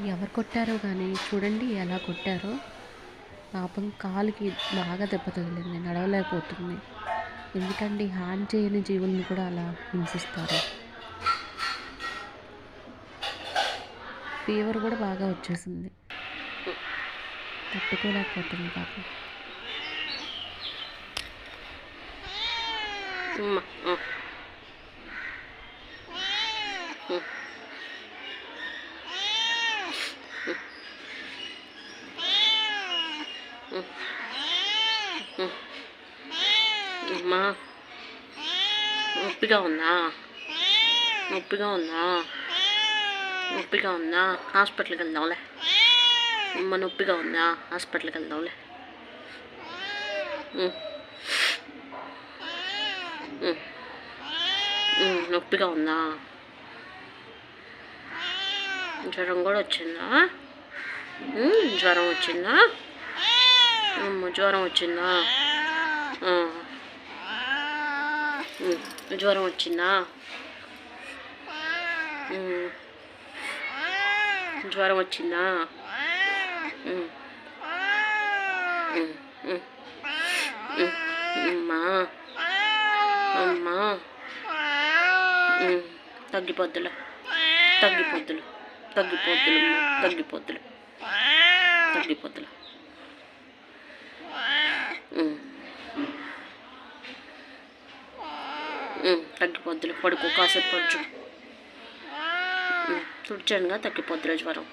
ఎవరు కొట్టారో కానీ చూడండి ఎలా కొట్టారో. పాపం కాలుకి బాగా దెబ్బ తగిలింది, నడవలేకపోతుంది. ఎందుకండి హాని చేయని జీవుల్ని కూడా అలా హింసిస్తారు. ఫీవర్ కూడా బాగా వచ్చేసింది, తట్టుకోలేకపోతుంది పాపం. అమ్మా నొప్పిగా ఉందా? నొప్పిగా ఉందా? నొప్పిగా ఉందా? హాస్పిటల్కి వెళ్దాంలే. అమ్మ నొప్పిగా ఉందా? హాస్పిటల్కి వెళ్దాంలే. నొప్పిగా ఉందా? జ్వరం కూడా వచ్చిందా? జ్వరం వచ్చిందా? అమ్మ జ్వరం వచ్చిందా? జ్వరం వచ్చిందా? జ్వరం వచ్చిందా? అమ్మా అమ్మా తగ్గిపోద్దులే, తగ్గిపోద్దులు తగ్గిపోద్దులు తగ్గిపోద్దులు తగ్గిపోద్దులు. తగ్గిపోద్దులు. పడుకో, కాసేపు పడుచు. తుడిచానుగా, తగ్గిపోద్దులే జ్వరం.